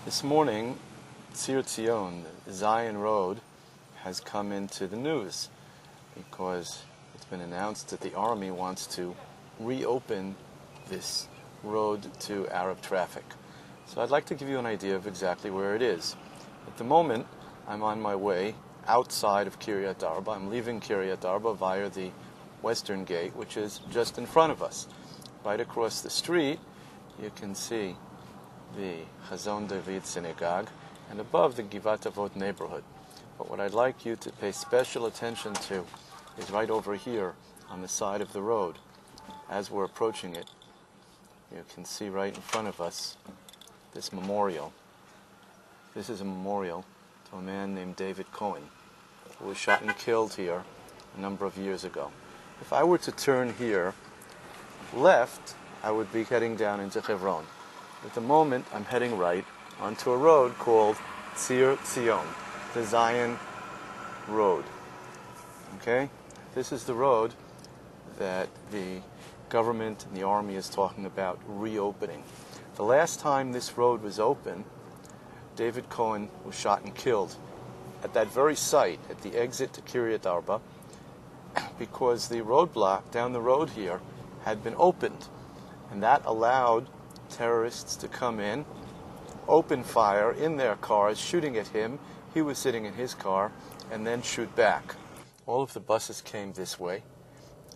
This morning, Tzir, the Zion Road, has come into the news because it's been announced that the army wants to reopen this road to Arab traffic. So I'd like to give you an idea of exactly where it is. At the moment, I'm on my way outside of Kiryat Arba. I'm leaving Kiryat Arba via the western gate, which is just in front of us. Right across the street, you can see the Chazon David Synagogue, and above the Givat Avot neighborhood. But what I'd like you to pay special attention to is right over here on the side of the road. As we're approaching it, you can see right in front of us this memorial. This is a memorial to a man named David Cohen, who was shot and killed here a number of years ago. If I were to turn here left, I would be heading down into Hebron. At the moment, I'm heading right onto a road called Tzir, the Zion Road. Okay? This is the road that the government and the army is talking about reopening. The last time this road was open, David Cohen was shot and killed at that very site, at the exit to Kiryat Arba, because the roadblock down the road here had been opened, and that allowed terrorists to come in, open fire in their cars, shooting at him. He was sitting in his car, and then shoot back. All of the buses came this way.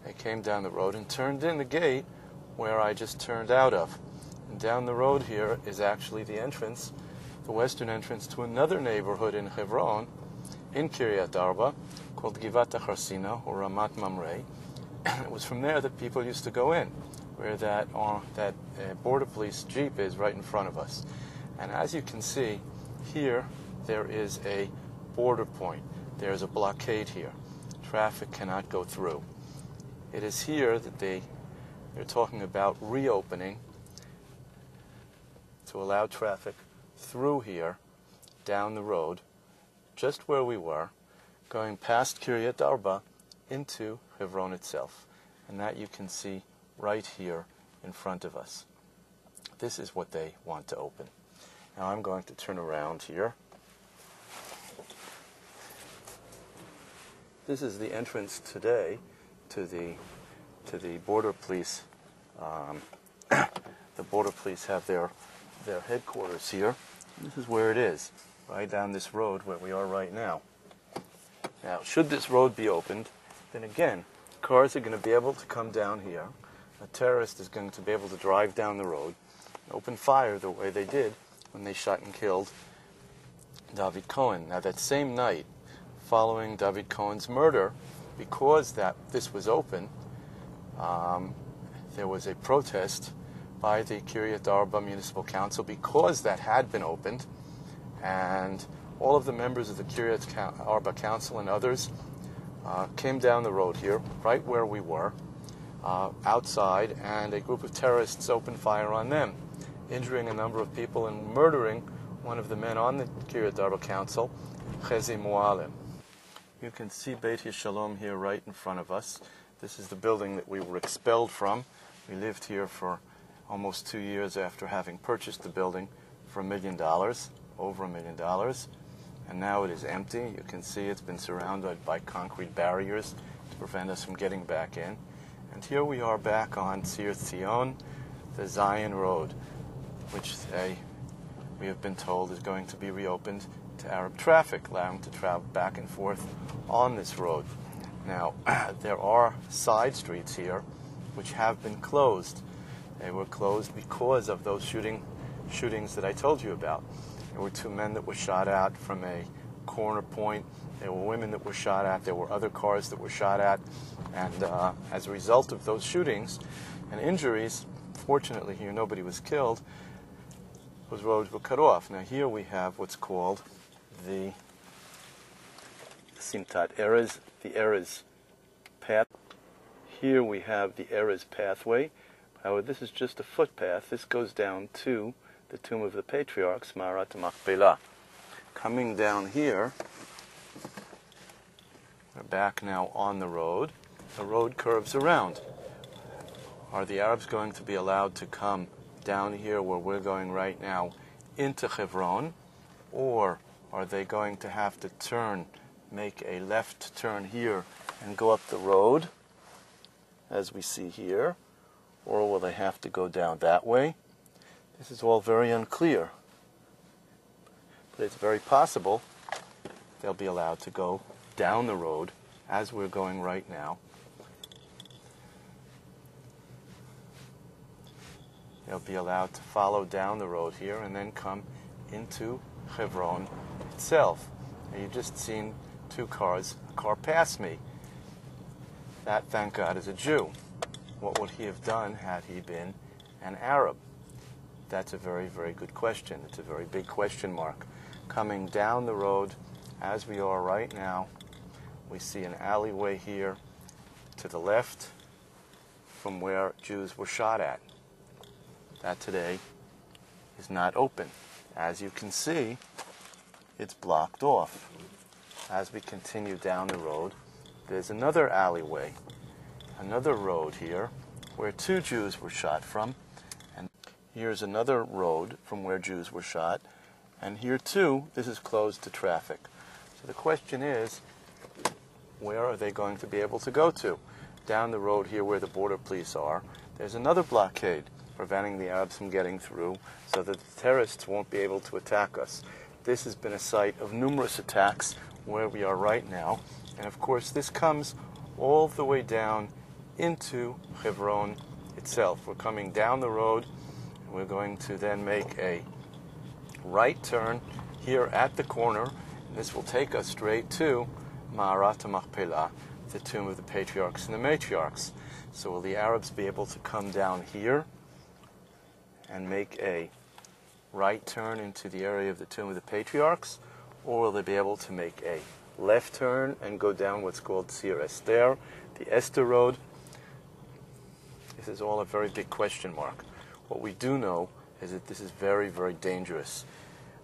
They came down the road and turned in the gate where I just turned out of. And down the road here is actually the entrance, the western entrance to another neighborhood in Hebron, in Kiryat Arba, called Givat Harsina, or Ramat Mamre. It was from there that people used to go in, where that border police jeep is right in front of us. And as you can see, here there is a border point. There's a blockade here. Traffic cannot go through. It is here that they're talking about reopening to allow traffic through here, down the road, just where we were, going past Kiryat Arba into Hebron itself. And that you can see right here in front of us. This is what they want to open. Now I'm going to turn around here. This is the entrance today to the border police. The border police have their headquarters here. This is where it is, right down this road where we are right now. Now, should this road be opened, then again, cars are going to be able to come down here. A terrorist is going to be able to drive down the road and open fire the way they did when they shot and killed David Cohen. Now, that same night, following David Cohen's murder, because this was open, there was a protest by the Kiryat Arba Municipal Council because that had been opened, and all of the members of the Kiryat Arba Council and others came down the road here, right where we were, outside, and a group of terrorists opened fire on them, injuring a number of people and murdering one of the men on the Kiryat Arba Council, Chezi Mualim. You can see Beit Yeshalom here right in front of us. This is the building that we were expelled from. We lived here for almost 2 years after having purchased the building for $1 million, over $1 million. And now it is empty. You can see it's been surrounded by concrete barriers to prevent us from getting back in. And here we are back on Tzion, the Zion Road, which we have been told is going to be reopened to Arab traffic, allowing to travel back and forth on this road. Now, there are side streets here which have been closed. They were closed because of those shootings that I told you about. There were 2 men that were shot at from a corner point. There were women that were shot at. There were other cars that were shot at. And as a result of those shootings and injuries, fortunately here nobody was killed, those roads were cut off. Now here we have what's called the Simtat Erez, the Erez path. Here we have the Erez pathway. However, this is just a footpath. This goes down to the tomb of the patriarchs, Marat Machpelah. Coming down here, we're back now on the road. The road curves around. Are the Arabs going to be allowed to come down here where we're going right now into Hebron, or are they going to have to turn, make a left turn here and go up the road, as we see here, or will they have to go down that way? This is all very unclear, but it's very possible they'll be allowed to go down the road as we're going right now. They'll be allowed to follow down the road here and then come into Hebron itself. Now, you've just seen a car pass me. That, thank God, is a Jew. What would he have done had he been an Arab? That's a very, very good question. It's a very big question mark. Coming down the road, as we are right now, we see an alleyway here to the left from where Jews were shot at. That today is not open. As you can see, it's blocked off. As we continue down the road, there's another alleyway, another road here where 2 Jews were shot from, and here's another road from where Jews were shot, and here too, this is closed to traffic. So the question is, where are they going to be able to go to? Down the road here where the border police are, there's another blockade preventing the Arabs from getting through so that the terrorists won't be able to attack us. This has been a site of numerous attacks where we are right now, and of course this comes all the way down into Hebron itself. We're coming down the road, and we're going to then make a right turn here at the corner, and this will take us straight to Ma'arat HaMachpelah, the tomb of the patriarchs and the matriarchs. So will the Arabs be able to come down here and make a right turn into the area of the tomb of the patriarchs, or will they be able to make a left turn and go down what's called Tzir, the Esther Road? This is all a very big question mark. What we do know is that this is very, very dangerous,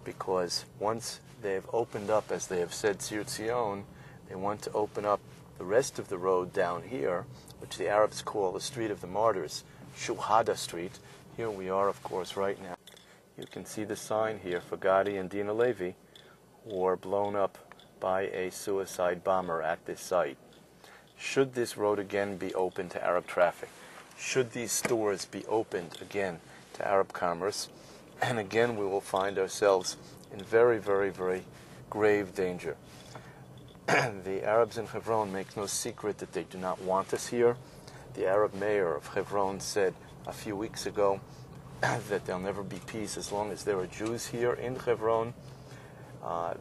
because once they've opened up, as they have said, Tzion, they want to open up the rest of the road down here, which the Arabs call the Street of the Martyrs, Shuhada Street. Here we are, of course, right now. You can see the sign here for Gadi and Dina Levy, who were blown up by a suicide bomber at this site. Should this road again be open to Arab traffic, should these stores be opened again to Arab commerce, and again we will find ourselves in very, very, very grave danger. The Arabs in Hebron make no secret that they do not want us here. The Arab mayor of Hebron said a few weeks ago that there'll never be peace as long as there are Jews here in Hebron.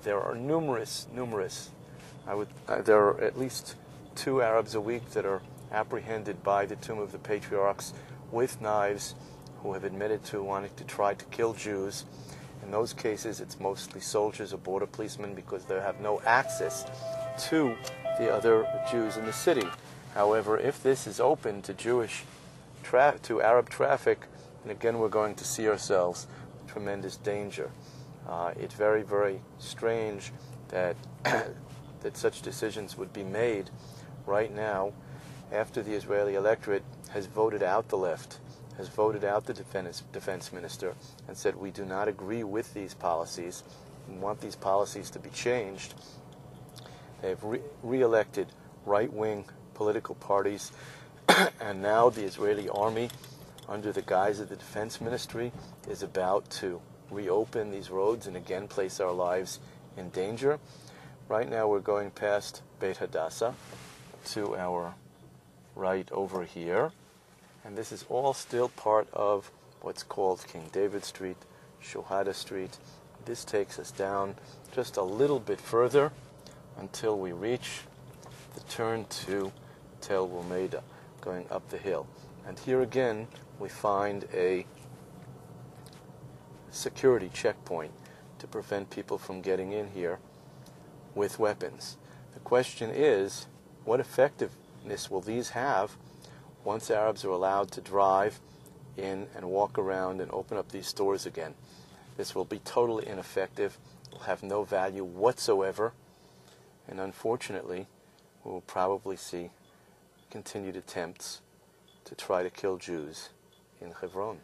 There are numerous, there are at least 2 Arabs a week that are apprehended by the Tomb of the Patriarchs with knives, who have admitted to wanting to try to kill Jews. In those cases, it's mostly soldiers or border policemen, because they have no access to the other Jews in the city. However, if this is open to to Arab traffic, and again we're going to see ourselves in tremendous danger. It's very, very strange that that such decisions would be made right now after the Israeli electorate has voted out the left, has voted out the defense minister, and said we do not agree with these policies and want these policies to be changed. They've re-elected right-wing political parties, and now the Israeli army, under the guise of the defense ministry, is about to reopen these roads and again place our lives in danger. Right now we're going past Beit Hadassah to our right over here, and this is all still part of what's called King David Street, Shuhada Street. This takes us down just a little bit further until we reach the turn to Tel Rumeida, going up the hill. And here again we find a security checkpoint to prevent people from getting in here with weapons. The question is, what effectiveness will these have once Arabs are allowed to drive in and walk around and open up these stores again? This will be totally ineffective, will have no value whatsoever, and unfortunately we will probably see continued attempts to try to kill Jews in Hebron.